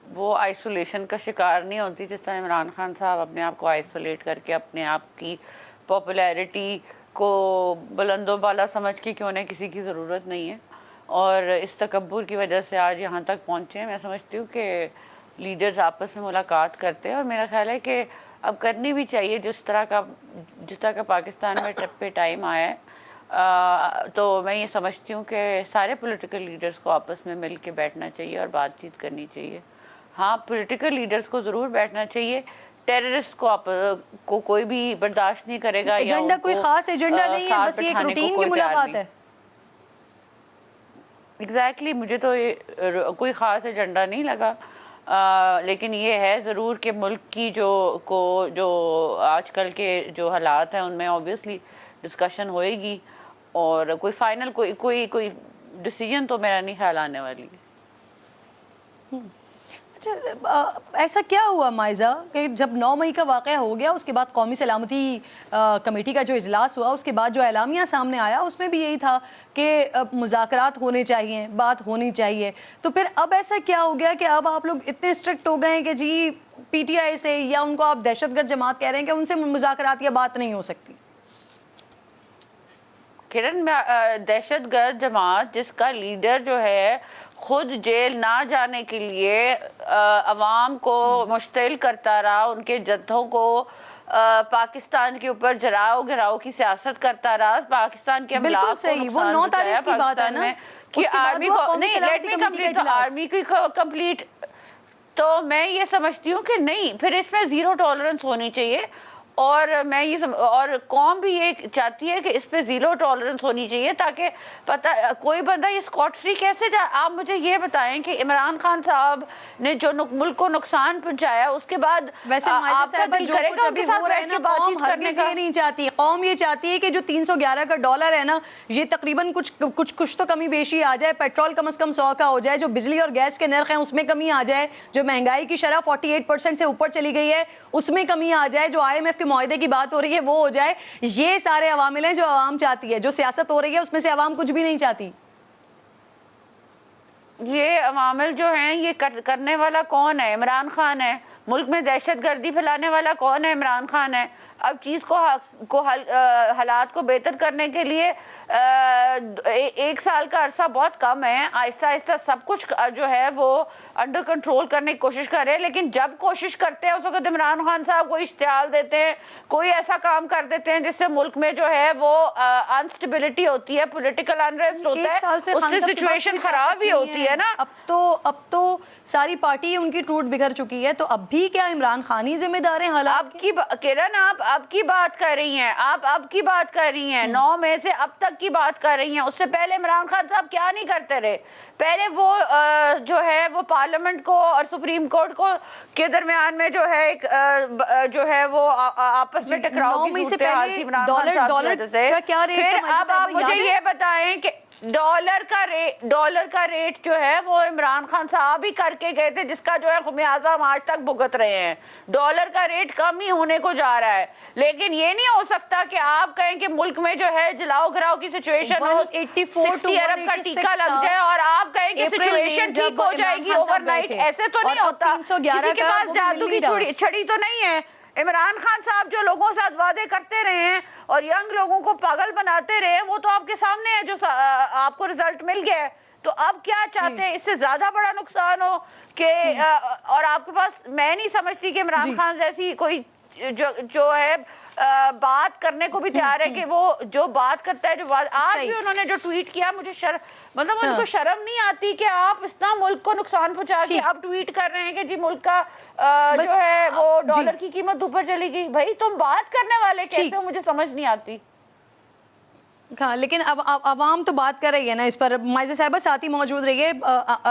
وہ آئسولیشن کا شکار نہیں ہوتی جس طرح عمران خان صاحب اپنے آپ کو آئسولیٹ کر کے اپنے آپ کی پاپولیرٹی کو بلند و بالا سمجھ کے کہ انہیں کسی کی ضرورت نہیں ہے, اور اس تکبر کی وجہ سے آج یہاں تک پہنچے ہیں. میں سمجھتی ہوں کہ لیڈرز آپس میں ملاقات کرتے ہیں, اور میرا خیال ہے کہ اب کرنی بھی چاہیے. جس طرح کا پاکستان میں پہ ٹائم آیا ہے, تو میں یہ سمجھتی ہوں کہ سارے پولیٹیکل لیڈرز کو آپس میں مل کے بیٹھنا چاہیے اور بات چیت کرنی چاہیے. ہاں پولیٹیکل لیڈرز کو ضرور بیٹھنا چاہیے, ٹیررسٹ کو کوئی بھی برداشت نہیں کرے گا. ایجنڈا کوئی خاص ایجنڈا نہیں ہے, بس یہ ایک روٹین کی ملاقات ہے. ایگزیکٹلی, مجھے تو کوئی خاص ایجنڈا نہیں لگا, لیکن یہ ہے ضرور کہ ملک کی جو آج کل کے جو حالات ہیں ان میں اوبیسلی ڈسکشن ہوئے گی, اور کوئی فائنل کوئی ڈیسیجن تو میرا نہیں خیال آنے والی ہے. ایسا کیا ہوا مائزہ کہ جب 9 مئی کا واقعہ ہو گیا اس کے بعد قومی سلامتی کمیٹی کا جو اجلاس ہوا اس کے بعد جو اعلامیہ سامنے آیا اس میں بھی یہی تھا کہ مذاکرات ہونے چاہیے, بات ہونی چاہیے, تو پھر اب ایسا کیا ہو گیا کہ اب آپ لوگ اتنے اسٹرکٹ ہو گئے ہیں کہ جی پی ٹی آئی سے یا ان کو آپ دہشت گرد جماعت کہہ رہے ہیں کہ ان سے مذاکرات یا بات نہیں ہو سکتی؟ کرن, دہشت گرد جماعت جس کا لیڈر جو ہے خود جیل نہ جانے کے لیے عوام کو مشتعل کرتا رہا, ان کے جتھوں کو پاکستان کے اوپر جراؤ گھراؤ کی سیاست کرتا رہا, پاکستان کے بالکل صحیح, وہ 9 تاریخ کی بات ہے نا, کہ آرمی کو نہیں, لیٹ می کمپلیٹ, تو آرمی کی کمپلیٹ, تو میں یہ سمجھتی ہوں کہ نہیں, پھر اس میں زیرو ٹالرنس ہونی چاہیے, اور میں یہ اور قوم بھی یہ چاہتی ہے کہ اس پہ زیرو ٹالرنس ہونی چاہیے تاکہ پتہ کوئی بندہ یہ اسکاٹ فری کیسے جائے. آپ مجھے یہ بتائیں کہ عمران خان صاحب نے جو ملک کو نقصان پہنچایا اس کے بعد ویسے آپ کا دل کرے گا ان کے ساتھ بیٹھ کے بات چیت کرنے کا؟ نہیں چاہتی قوم, یہ چاہتی ہے کہ جو 311 کا ڈالر ہے نا, یہ تقریباً کچھ تو کمی بیشی آ جائے, پیٹرول کم از کم 100 کا ہو جائے, جو بجلی اور گیس کے نرخ ہیں اس میں کمی آ جائے, جو مہنگائی کی شرح 48% سے اوپر چلی گئی ہے اس میں کمی آ جائے, جو IMF معاہدے کی بات ہو رہی ہے وہ ہو جائے. یہ سارے عوامل ہیں جو عوام چاہتی ہے, جو سیاست ہو رہی ہے اس میں سے عوام کچھ بھی نہیں چاہتی. یہ عوامل جو ہیں یہ کرنے والا کون ہے؟ عمران خان ہے. ملک میں دہشت گردی پھیلانے والا کون ہے؟ عمران خان ہے. اب چیز کو حالات کو بہتر کرنے کے لیے 1 سال کا عرصہ بہت کم ہے, آہستہ آہستہ سب کچھ جو ہے وہ انڈر کنٹرول کرنے کی کوشش کرے, لیکن جب کوشش کرتے ہیں اس وقت عمران خان صاحب کوئی اشتعال دیتے ہیں, کوئی ایسا کام کر دیتے ہیں جس سے ملک میں جو ہے وہ انسٹیبلٹی ہوتی ہے, پولیٹیکل انریسٹ ہوتا ہے, اس سے سچویشن خراب ہی ہوتی ہے نا. اب تو ساری پارٹی ان کی ٹوٹ بکھر چکی ہے, تو اب بھی کیا عمران خان ہی ذمہ دار ہیں حالات کی؟ کرن, آپ اب کی بات کر رہی ہیں, آپ اب کی بات کر رہی ہیں, 9 مئی سے اب تک کی بات کر رہی ہیں. اس سے پہلے عمران خان صاحب کیا نہیں کرتے رہے؟ پہلے وہ جو ہے وہ پارلیمنٹ کو اور سپریم کورٹ کو کے درمیان میں جو ہے ایک جو ہے وہ آپس میں ٹکراؤ کی صورتحال تھی عمران خان صاحب کی وجہ سے. پھر اب آپ مجھے یہ بتائیں کہ ڈالر کا ریٹ جو ہے وہ عمران خان صاحب ہی کر کے گئے تھے, جس کا جو ہے خمیازہ ہم آج تک بھگت رہے ہیں. ڈالر کا ریٹ کم ہی ہونے کو جا رہا ہے, لیکن یہ نہیں ہو سکتا کہ آپ کہیں کہ ملک میں جو ہے جلاؤ گھراؤ کی سچویشن ہو, 60 ارب کا ٹیکہ لگ جائے اور آپ کہیں کہ سچویشن ٹھیک ہو جائے گی اوور نائٹ. ایسے تو نہیں ہوتا, کسی کے پاس جادو کی چھڑی تو نہیں ہے. عمران خان صاحب جو لوگوں سے وعدے کرتے رہے ہیں اور ینگ لوگوں کو پاگل بناتے رہے ہیں, وہ تو آپ کے سامنے ہے, جو آپ کو رزلٹ مل گیا ہے. تو اب کیا چاہتے ہیں؟ اس سے زیادہ بڑا نقصان ہو کہ اور آپ کے پاس, میں نہیں سمجھتی کہ عمران خان جیسی کوئی جو ہے بات کرنے کو بھی تیار ہے کہ وہ جو بات کرتا ہے, جو آج بھی انہوں نے جو ٹویٹ کیا, مجھے مطلب ان کو شرم نہیں آتی کہ آپ اتنا ملک کو نقصان پہنچا کے اب ٹویٹ کر رہے ہیں کہ جی ملک کا جو ہے وہ ڈالر کی قیمت اوپر چلی گئی. بھائی تم بات کرنے والے کیسے ہو, مجھے سمجھ نہیں آتی. ہاں, لیکن اب عوام تو بات کر رہی ہے نا اس پر. مائزہ صاحبہ ساتھ ہی موجود رہی ہے.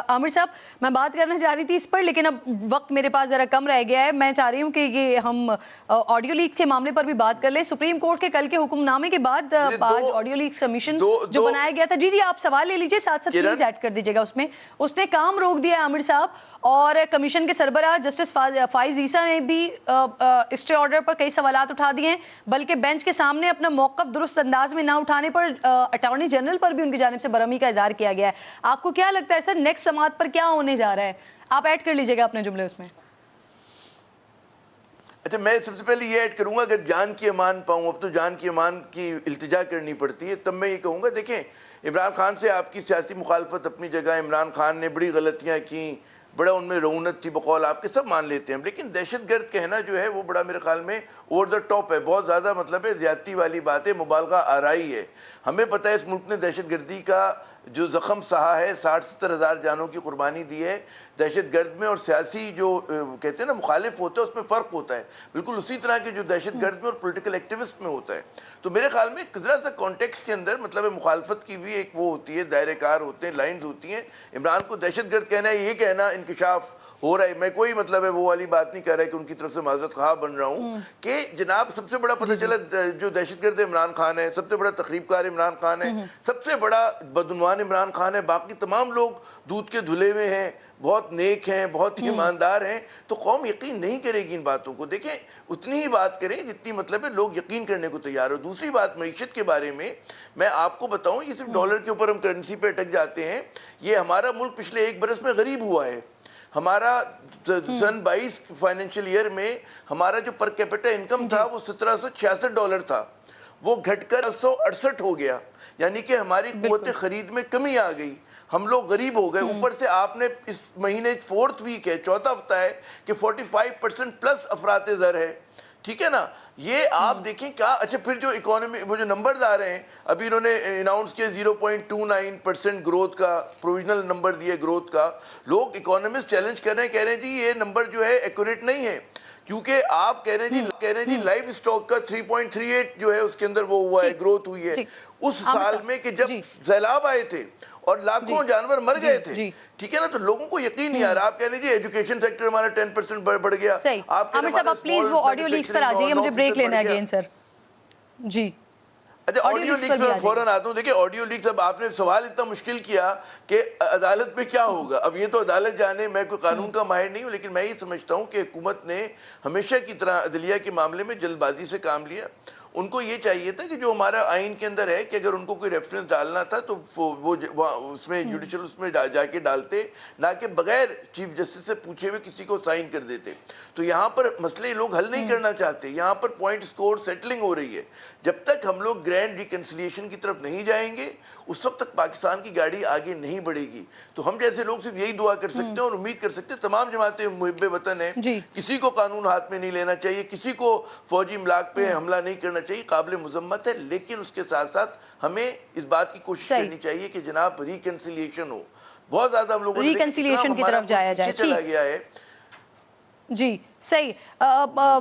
عامر صاحب, میں بات کرنا چاہ رہی تھی اس پر, لیکن اب وقت میرے پاس ذرا کم رہ گیا ہے. میں چاہ رہی ہوں کہ یہ ہم آڈیو لیکس کے معاملے پر بھی بات کر لیں. سپریم کورٹ کے کل کے حکم نامے کے بعد آج آڈیو لیکس کمیشن جو بنایا گیا تھا, جی آپ سوال لے لیجیے, ساتھ ساتھ پلیز ایڈ کر دیجیے گا اس میں. اس نے کام روک دیا ہے عامر صاحب, اور کمیشن کے سربراہ جسٹس فائز عیسیٰ نے بھی اسٹے آرڈر پر کئی سوالات اٹھا دیے ہیں, بلکہ بینچ کے سامنے اپنا موقف درست انداز میں نہ اٹھانے پر اٹارنی جنرل پر بھی ان کی جانب سے برہمی کا اظہار کیا گیا ہے. آپ کو کیا لگتا ہے سر نیکسٹ سماعت پر کیا ہونے جا رہا ہے؟ آپ ایڈ کر لیجئے گا اپنے جملے اس میں. اچھا, میں سب سے پہلے یہ ایڈ کروں گا, اگر جان کی امان پاؤں, اب تو جان کی امان کی التجا کرنی پڑتی ہے, تب میں یہ کہوں گا دیکھیں عمران خان سے آپ کی سیاسی مخالفت اپنی جگہ, عمران خان نے بڑی غلطیاں کی, بڑا ان میں رعونت تھی بقول آپ کے, سب مان لیتے ہیں, لیکن دہشت گرد کہنا جو ہے وہ بڑا میرے خیال میں اوور دا ٹاپ ہے, بہت زیادہ مطلب ہے زیادتی والی بات ہے, مبالغہ آرائی ہے. ہمیں پتہ ہے اس ملک نے دہشت گردی کا جو زخم سہا ہے, 60-70 ہزار جانوں کی قربانی دی ہے. دہشت گرد میں اور سیاسی جو کہتے ہیں نا مخالف ہوتا ہے, اس میں فرق ہوتا ہے, بالکل اسی طرح کے جو دہشت گرد میں اور پولیٹیکل ایکٹیوسٹ میں ہوتا ہے. تو میرے خیال میں ذرا سا کانٹیکسٹ کے اندر مطلب مخالفت کی بھی ایک وہ ہوتی ہے, دائرہ کار ہوتے ہیں, لائنز ہوتی ہیں. عمران کو دہشت گرد کہنا ہے, یہ کہنا انکشاف ہو رہا ہے, میں کوئی مطلب ہے وہ والی بات نہیں کر رہا ہے کہ ان کی طرف سے معذرت خواہ بن رہا ہوں, کہ جناب سب سے بڑا پتہ چلا جو دہشت گرد عمران خان ہے, سب سے بڑا تخریب کار عمران خان ہے, سب سے بڑا بدعنوان नौजवान इमरान खान है, बाकी तमाम लोग दूध के धुले हुए हैं, बहुत नेक हैं, बहुत ही ईमानदार हैं, तो कौम यकीन नहीं करेगी इन बातों को। देखें, उतनी ही बात करें जितनी मतलब है लोग यकीन करने को तैयार हो। दूसरी बात मईशत के बारे में मैं आपको बताऊं, ये सिर्फ डॉलर के ऊपर हम करेंसी पे अटक जाते हैं। ये हमारा मुल्क पिछले 1 बरस में गरीब हुआ है। हमारा सन 22 फाइनेंशियल ईयर में हमारा जो पर कैपिटा इनकम था वो $1766 था, वो घटकर 168 हो गया, यानी कि हमारी कुव्वत खरीद में कमी आ गई, हम लोग गरीब हो गए। ऊपर से आपने इस महीने 4th वीक है, 4था हफ्ता है कि 45% प्लस अफरात ज़र है, ठीक है ना। ये आप देखें क्या। अच्छा, फिर जो इकोनॉमी वो जो नंबर्स आ रहे हैं, अभी इन्होंने अनाउंस किया 0.29% ग्रोथ का, प्रोविजनल नंबर दिए ग्रोथ का। लोग इकोनॉमिस्ट चैलेंज कर रहे हैं, कह रहे हैं जी ये नंबर जो है एक्यूरेट नहीं है, क्योंकि आप कह रहे हैं जी लाइव स्टॉक का 3.38 जो है उसके अंदर वो हुआ है, ग्रोथ हुई है उस साल में कि जब सैलाब आए थे और लाखों जानवर मर गए थे, ठीक है ना। तो लोगों को यकीन नहीं आ रहा। आप कह लीजिए एजुकेशन सेक्टर हमारा 10% बढ़ गया। आप आमिर साहब, आप प्लीज वो ऑडियो लीक्स पर आ जाइए, मुझे ब्रेक लेना है अगेन सर जी। अच्छा, ऑडियो लीक्स में फौरन आता हूँ। देखिए, ऑडियो लीक्स, अब आपने सवाल इतना मुश्किल किया कि अदालत में क्या होगा। अब ये तो अदालत जाने, मैं कोई कानून का माहिर नहीं हूँ, लेकिन मैं ये समझता हूँ कि हुकूमत ने हमेशा की तरह अदलिया के मामले में जल्दबाजी से काम लिया। उनको ये चाहिए था कि जो हमारा आइन के अंदर है कि अगर उनको कोई रेफरेंस डालना था तो वो उसमें जुडिशल उसमें जाके डालते, ना कि बगैर चीफ जस्टिस से पूछे हुए किसी को साइन कर देते। तो यहाँ पर मसले लोग हल नहीं करना चाहते, यहाँ पर पॉइंट स्कोर सेटलिंग हो रही है। जब तक हम लोग ग्रैंड रिकन्सिलिएशन की तरफ नहीं जाएंगे, उस वक्त तक पाकिस्तान की गाड़ी आगे नहीं बढ़ेगी। तो हम जैसे लोग सिर्फ यही दुआ कर सकते हैं और उम्मीद कर सकते हैं तमाम जमातें मुहिब्बे वतन है, किसी को कानून हाथ में नहीं लेना चाहिए, किसी को फौजी इमलाक पे हमला नहीं करना चाहिए, काबिल मुजम्मत है। लेकिन उसके साथ साथ हमें इस बात की कोशिश करनी चाहिए कि जनाब रिकन्सिलिएशन हो। बहुत ज्यादा हम लोगों ने रिकन्सिलिएशन की तरफ जाया जाए, चला गया है जी। सही।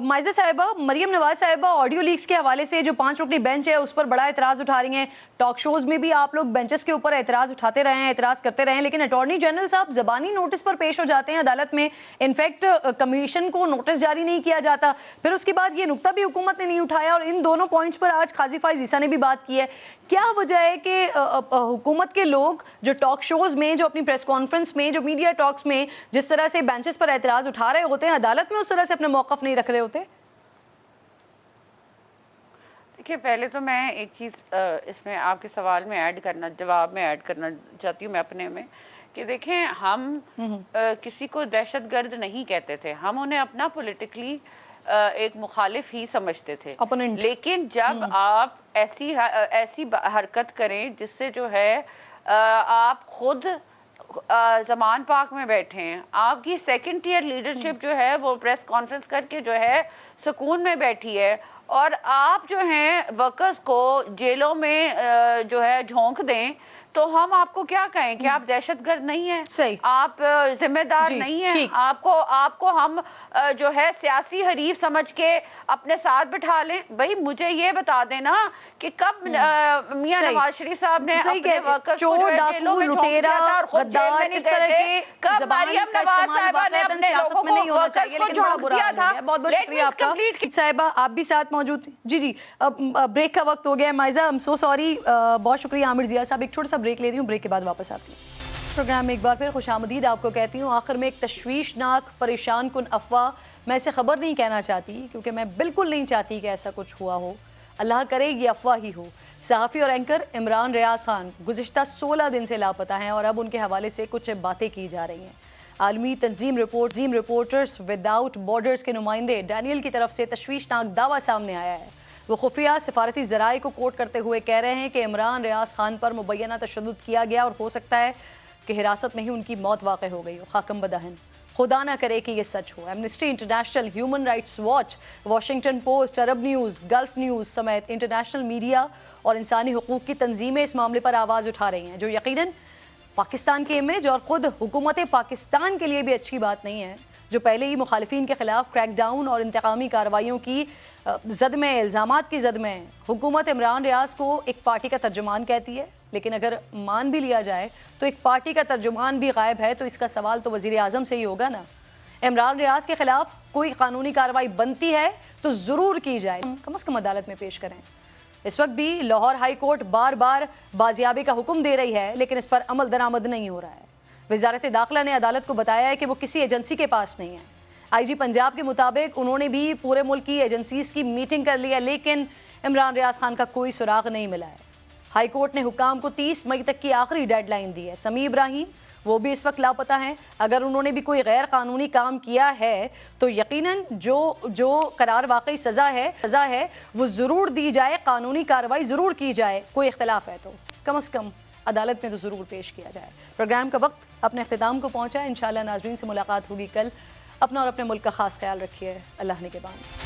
माइजा साहिबा, मरियम नवाज साहिबा ऑडियो लीक्स के हवाले से जो 5 रुकनी बेंच है उस पर बड़ा एतराज उठा रही हैं। टॉक शोज में भी आप लोग बेंचेस के ऊपर एतराज उठाते रहे हैं, एतराज करते रहे हैं, लेकिन अटॉर्नी जनरल साहब जबानी नोटिस पर पेश हो जाते हैं अदालत में। इनफैक्ट कमीशन को नोटिस जारी नहीं किया जाता। फिर उसके बाद ये नुक्ता भी हुकूमत ने नहीं उठाया और इन दोनों पॉइंट्स पर आज काजी फाइज ईसा ने भी बात की है। क्या वजह है कि हुकूमत के लोग जो टॉक शोज में, जो अपनी प्रेस कॉन्फ्रेंस में, जो मीडिया टॉक्स में जिस तरह से बेंचेस पर एतराज उठा रहे होते हैं, अदालत में उस तरह से अपने मौक़िफ़ नहीं रख रहे होते? देखिए, पहले तो मैं एक चीज़ इसमें आपके सवाल में ऐड करना, जवाब में ऐड करना चाहती हूँ मैं अपने में, कि देखें, हम किसी को दहशतगर्द नहीं कहते थे, हम उन्हें अपना पॉलिटिकली एक मुखालिफ ही समझते थे। लेकिन जब आप ऐसी हरकत करें जिससे जो है आप खुद ज़मान पाक में बैठे हैं, आपकी सेकंड टियर लीडरशिप जो है वो प्रेस कॉन्फ्रेंस करके जो है सुकून में बैठी है, और आप जो हैं वर्कर्स को जेलों में जो है झोंक दें, तो हम आपको क्या कहें कि आप दहशतगर्द नहीं हैं, आप जिम्मेदार नहीं हैं, आपको हम जो है सियासी हरीफ समझ के अपने साथ बिठा लें। भाई मुझे ये बता देना कि कब मियां नवाज शरीफ साहब ने अपने वर्कर्स को जेलों में झोंक दिया था और खुद जेल में नहीं गए, कब मरियम नवाज साहिबा ने अपने लोगों को वर्कर्स को झोंक दिया था। बहुत बहुत शुक्रिया आपका साहिबा, आप भी साथ मौजूद। जी, ब्रेक का वक्त हो गया है। Maiza, I am so sorry, बहुत शुक्रिया। आमिर जिया साहब, एक छोटा सा ब्रेक ले रही हूँ, ब्रेक के बाद वापस आती हूँ। प्रोग्राम में एक बार फिर खुशामदीद आपको कहती हूँ। आखिर में एक तशवीशनाक, परेशान कुन अफवाह, मैं इसे खबर नहीं कहना चाहती क्योंकि मैं बिल्कुल नहीं चाहती कि ऐसा कुछ हुआ हो, अल्लाह करे ये अफवाह ही हो। सहाफ़ी और एंकर इमरान रियाज खान गुज़िश्ता 16 दिन से लापता हैं और अब उनके हवाले से कुछ बातें की जा रही हैं। आलमी तंजीम रिपोर्टर्स विदाउट बॉर्डर्स के नुमाइंदे डैनियल की तरफ से तशवीशनाक दावा सामने आया है। वो खुफिया सिफारती ज़राए को कोट करते हुए कह रहे हैं कि इमरान रियाज खान पर मुबैना तशद्दुद किया गया और हो सकता है कि हिरासत में ही उनकी मौत वाक़ हो गई हो। खाकम बदहन, खुदा ना करे कि ये सच हो। Amnesty International, Human Rights Watch, Washington Post, Arab News, Gulf News समेत इंटरनेशनल मीडिया और इंसानी हुकूक़ की तंजीमें इस मामले पर आवाज़ उठा रही हैं, जो यकीनन पाकिस्तान की इमेज और ख़ुद हुकूमत पाकिस्तान के लिए भी अच्छी बात नहीं है, जो पहले ही मुखालिफिन के खिलाफ क्रैकडाउन और इंतकामी कार्रवाइयों की जद में, इल्ज़ामात की जद में हुकूमत इमरान रियाज को एक पार्टी का तर्जुमान कहती है। लेकिन अगर मान भी लिया जाए तो एक पार्टी का तर्जुमान भी गायब है, तो इसका सवाल तो वज़ीर आज़म से ही होगा ना। इमरान रियाज के खिलाफ कोई कानूनी कार्रवाई बनती है तो ज़रूर की जाए, कम अज़ कम अदालत में पेश करें। इस वक्त भी लाहौर हाई कोर्ट बार बार बाजियाबी का हुक्म दे रही है, लेकिन इस पर अमल दरामद नहीं हो रहा है। वजारत दाखिला ने अदालत को बताया है कि वो किसी एजेंसी के पास नहीं है। IG पंजाब के मुताबिक उन्होंने भी पूरे मुल्क की एजेंसीज की मीटिंग कर ली है, लेकिन इमरान रियाज खान का कोई सुराग नहीं मिला है। हाई कोर्ट ने हुकाम को 30 मई तक की आखिरी डेडलाइन दी है। समी इब्राहिम वो भी इस वक्त लापता हैं। अगर उन्होंने भी कोई गैर कानूनी काम किया है तो यकीनन जो करार वाकई सज़ा है वो ज़रूर दी जाए, कानूनी कार्रवाई ज़रूर की जाए। कोई इख्तलाफ है तो कम से कम अदालत में तो ज़रूर पेश किया जाए। प्रोग्राम का वक्त अपने अख्तिताम को पहुँचा है। इंशाअल्लाह नाज़रीन से मुलाकात होगी कल। अपना और अपने मुल्क का ख़ास ख्याल रखिए। अल्लाह ने के बाद।